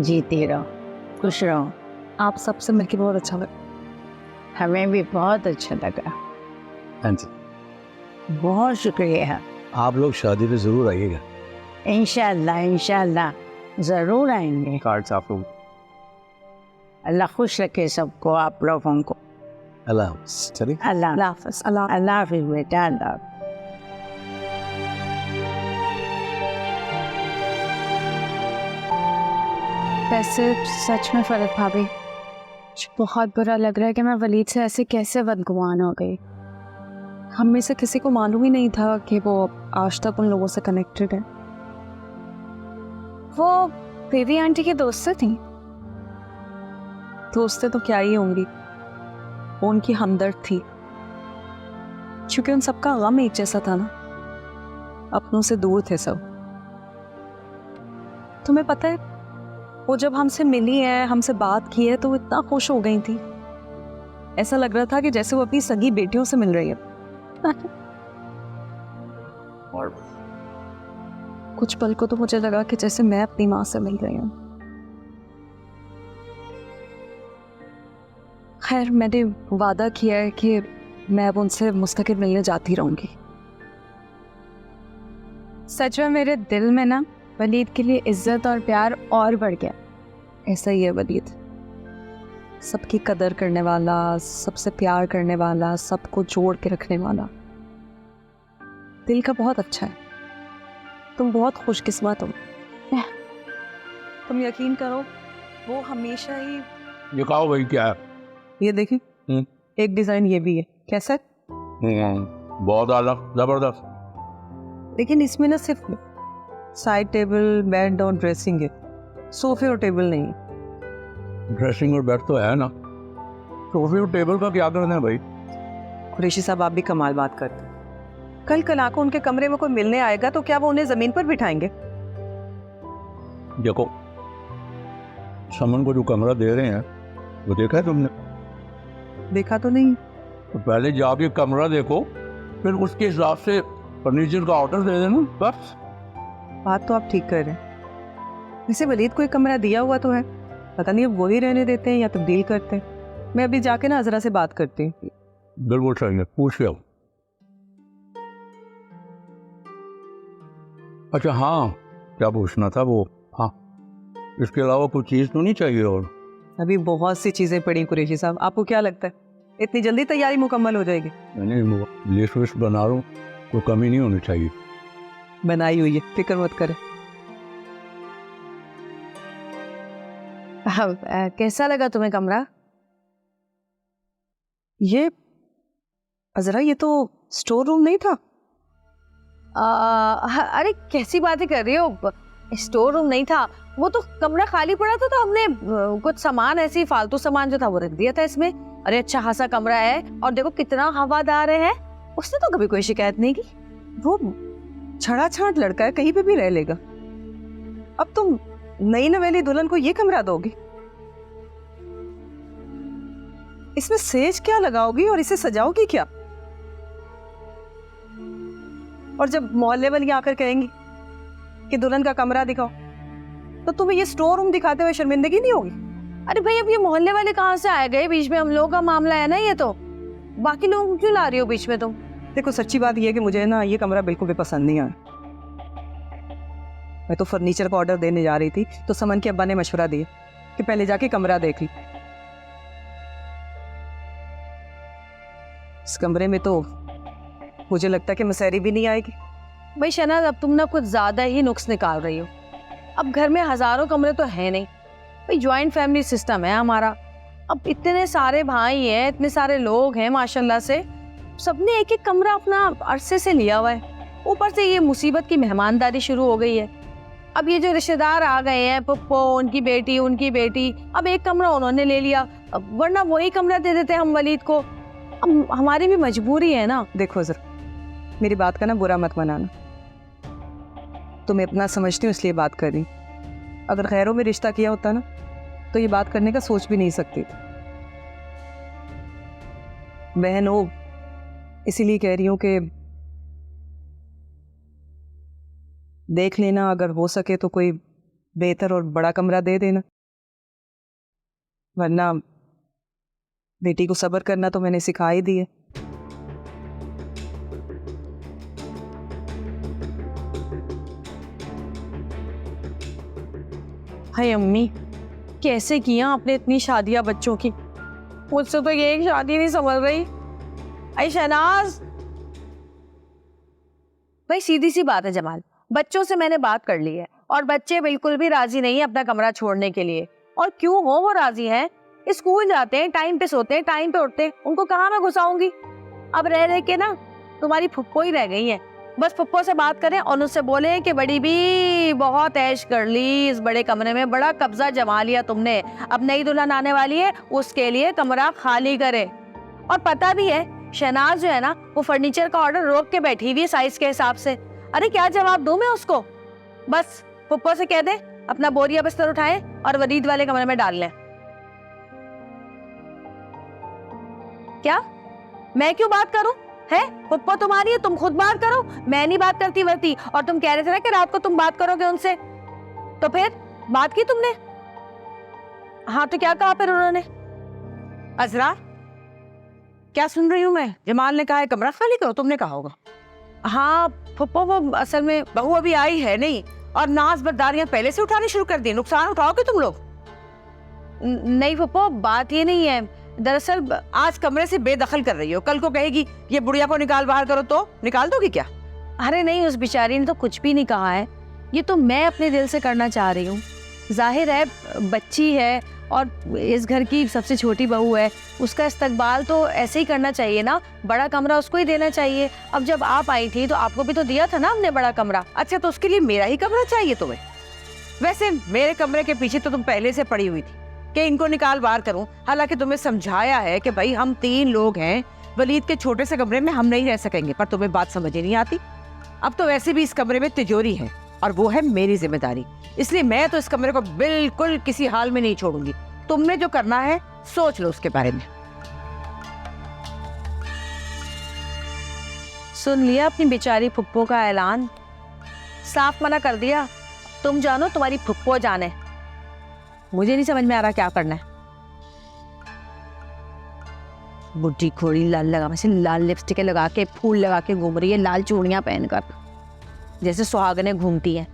जीती रहो, खुश रहो। आप सबसे मिलकर बहुत अच्छा लगा। हमें भी बहुत अच्छा लगा। हाँ जी, बहुत शुक्रिया। आप लोग शादी पे जरूर आइएगा। इंशाल्लाह इंशाल्लाह ज़रूर आएंगे। कार्ड्स आप लोग। अल्लाह खुश रखे सबको, आप लोगों को। अल्लाह हाफ़िज़। चलिए। अल्लाह हाफ़िज़। अल्लाह हाफ़िज़ बेटा, अल्लाह। वैसे सच में फरहत भाभी, बहुत बुरा लग रहा है कि मैं वलीद से ऐसे कैसे बदगुमान हो गई। हम में से किसी को मालूम ही नहीं था कि वो आज तक उन लोगों से कनेक्टेड है। वो बेबी आंटी की दोस्तें थी। दोस्तें तो क्या ही होंगी, वो उनकी हमदर्द थी, क्योंकि उन सबका गम एक जैसा था ना, अपनों से दूर थे सब। तुम्हें पता है, वो जब हमसे मिली है, हमसे बात की है, तो वो इतना खुश हो गई थी, ऐसा लग रहा था कि जैसे वो अपनी सगी बेटियों से मिल रही है। और कुछ पल को तो मुझे लगा कि जैसे मैं अपनी माँ से मिल रही हूँ। खैर, मैंने वादा किया है कि मैं अब उनसे मुस्तकिल मिलने जाती रहूंगी। सच में मेरे दिल में ना वलीद के लिए इज्जत और प्यार और बढ़ गया। ऐसा ही है वलीद, सबकी कदर करने वाला, सबसे प्यार करने वाला, सबको जोड़ के रखने वाला, दिल का बहुत अच्छा है। तुम बहुत खुशकिस्मत हो। तुम यकीन करो, वो हमेशा ही। ये कहो भाई क्या है? ये देखिए, एक डिजाइन ये भी है, कैसा है? बहुत आला, जबरदस्त। लेकिन इसमें ना सिर्फ साइड टेबल, बेड और ड्रेसिंग है, सोफे और टेबल नहीं है। ड्रेसिंग और बेड तो है ना, सोफे और टेबल का क्या करना है भाई? कुरैशी साहब, आप भी कमाल बात करते हैं। कल कला को उनके कमरे में कोई मिलने आएगा तो क्या वो उन्हें जमीन पर बिठाएंगे? देखो, समन को जो कमरा दे रहे हैं वो देखा है तुमने? देखा तो नहीं। तो पहले जाके कमरा देखो, फिर उसके हिसाब से फर्नीचर का ऑर्डर दे देना बस। बात तो आप ठीक कर रहे हैं। वैसे वलीद को एक कमरा दिया हुआ तो है, पता नहीं अब वो ही रहने देते हैं या तब्दील करते हैं। मैं अभी जाके ना अजरा से बात करती हूँ। बिल्कुल सही है, पूछ लो। अच्छा हाँ, क्या पूछना था वो? हाँ, इसके अलावा कुछ चीज़ तो नहीं चाहिए? और अभी बहुत सी चीजें पड़ी कुरैशी साहब, आपको क्या लगता है इतनी जल्दी तैयारी मुकम्मल हो जाएगी? नहीं, लिस्ट विस्ट बना रहा हूँ, कोई कमी नहीं होनी चाहिए। बनाई हुई है, फिक्र मत करें। कैसा लगा तुम्हें कमरा? ये अजरा, ये तो स्टोर रूम नहीं था? अरे कैसी बातें कर रही हो, स्टोर रूम नहीं था, वो तो कमरा खाली पड़ा था, तो हमने कुछ सामान, ऐसी फालतू सामान जो था वो रख दिया था इसमें। अरे अच्छा खासा कमरा है, और देखो कितना हवादार है, उसने तो कभी कोई शिकायत नहीं की। वो छड़ा छाट लड़का है, कहीं पे भी रह लेगा। अब तुम नई नवेली दुल्हन को ये कमरा दोगी? इसमें सेज क्या लगाओगी और इसे सजाओगी क्या? और जब मोहल्ले वाली आकर कहेंगी कि दुल्हन का कमरा दिखाओ, तो तुम्हें ये स्टोर रूम दिखाते हुए शर्मिंदगी नहीं होगी? अरे भाई, अब ये मोहल्ले वाले कहाँ से आए गए बीच में? हम लोगों का मामला है ना ये, तो बाकी लोगों को क्यों ला रही हो बीच में तुम? देखो, सच्ची बात यह है कि मुझे ना ये कमरा बिल्कुल भी पसंद नहीं आया। मैं तो फर्नीचर का ऑर्डर देने जा रही थी, तो समन के अब्बा ने मशवरा दिया कि पहले जाके कमरा देख ली। इस कमरे में तो मुझे लगता है कि मसहरी भी नहीं आएगी। भाई शहनाज, अब तुम ना कुछ ज्यादा ही नुक्स निकाल रही हो। अब घर में हजारों कमरे तो है नहीं भाई, ज्वाइंट फैमिली सिस्टम है हमारा। अब इतने सारे भाई हैं, इतने सारे लोग हैं माशाल्लाह से, सबने एक एक कमरा अपना अरसे से लिया हुआ है। ऊपर से ये मुसीबत की मेहमानदारी शुरू हो गई है। अब ये जो रिश्तेदार आ गए हैं, पप्पो, उनकी बेटी, अब एक कमरा उन्होंने ले लिया, वरना वही कमरा दे देते हम वलीद को। अब हमारी भी मजबूरी है ना। देखो जरा, मेरी बात का ना बुरा मत मनाना, तुम्हें इतना समझती हूँ इसलिए बात कर रही। अगर खैरों में रिश्ता किया होता ना, तो ये बात करने का सोच भी नहीं सकती थी। बहन हो, इसीलिए कह रही हूँ कि देख लेना, अगर हो सके तो कोई बेहतर और बड़ा कमरा दे देना, वरना बेटी को सब्र करना तो मैंने सिखा ही दिया। हाय अम्मी, कैसे किया आपने इतनी शादियां बच्चों की? मुझसे तो ये एक शादी नहीं संभल रही। आई शहनाज, भाई सीधी सी बात है जमाल, बच्चों से मैंने बात कर ली है और बच्चे बिल्कुल भी राजी नहीं है अपना कमरा छोड़ने के लिए। और क्यों हो वो राजी हैं? स्कूल जाते हैं, टाइम पे सोते हैं, टाइम पे उठते हैं, उनको कहाँ मैं घुसाऊंगी? अब रह रह के ना तुम्हारी फुप्पो ही रह गई है। बस फुप्पो से बात करें और उससे बोले कि बड़ी भी बहुत ऐश कर ली इस बड़े कमरे में, बड़ा कब्जा जमा लिया तुमने, अब नई दुल्हन आने वाली है उसके लिए कमरा खाली करे। और पता भी है शहनाज जो है ना वो फर्नीचर का ऑर्डर रोक के बैठी हुई है साइज के हिसाब से। अरे क्या जवाब दूं मैं उसको? बस फुप्पो से कह दे अपना बोरिया बिस्तर उठाए और वरीद वाले कमरे में डाल लें। क्या मैं क्यों बात करूं? है फुप्पो तुम्हारी है, तुम खुद बात करो, मैं नहीं बात करती वरती। और तुम कह रहे थे ना कि रात को तुम बात करोगे उनसे, तो फिर बात की तुमने? हाँ तो क्या कहा फिर उन्होंने? अजरा, क्या सुन रही हूँ मैं? जमाल ने कहा है कमरा खाली करो, तुमने कहा होगा। हाँ फुप्पो वो असल में बहू अभी आई है नहीं और नाज बर्दारियां पहले से उठानी शुरू कर दी। नुकसान उठाओगे तुम लोग? नहीं फुप्पो, बात ये नहीं है। दरअसल आज कमरे से बेदखल कर रही हो, कल को कहेगी ये बुढ़िया को निकाल बाहर करो तो निकाल दोगी क्या? अरे नहीं, उस बेचारी ने तो कुछ भी नहीं कहा है, ये तो मैं अपने दिल से करना चाह रही हूँ। जाहिर है बच्ची है और इस घर की सबसे छोटी बहू है, उसका इस्तकबाल तो ऐसे ही करना चाहिए ना, बड़ा कमरा उसको ही देना चाहिए। अब जब आप आई थी तो आपको भी तो दिया था ना हमने बड़ा कमरा। अच्छा तो उसके लिए मेरा ही कमरा चाहिए तुम्हें? वैसे मेरे कमरे के पीछे तो तुम पहले से पड़ी हुई थी कि इनको निकाल बाहर करूं, हालांकि तुम्हें समझाया है कि भाई हम 3 लोग हैं, वलीद के छोटे से कमरे में हम नहीं रह सकेंगे, पर तुम्हें बात समझ ही नहीं आती। अब तो वैसे भी इस कमरे में तिजोरी है और वो है मेरी जिम्मेदारी, इसलिए मैं तो इस कमरे को बिल्कुल किसी हाल में नहीं छोड़ूंगी। तुमने जो करना है सोच लो उसके बारे में। सुन लिया अपनी बेचारी फुप्पो का ऐलान, साफ मना कर दिया, तुम जानो तुम्हारी फुप्पो जाने। मुझे नहीं समझ में आ रहा क्या करना है। बुढ़ी खोड़ी लाल लगा वैसे लाल लिपस्टिक लगा के, फूल लगा के घूम रही है, लाल चूड़ियां पहनकर, जैसे सुहागनें घूमती हैं।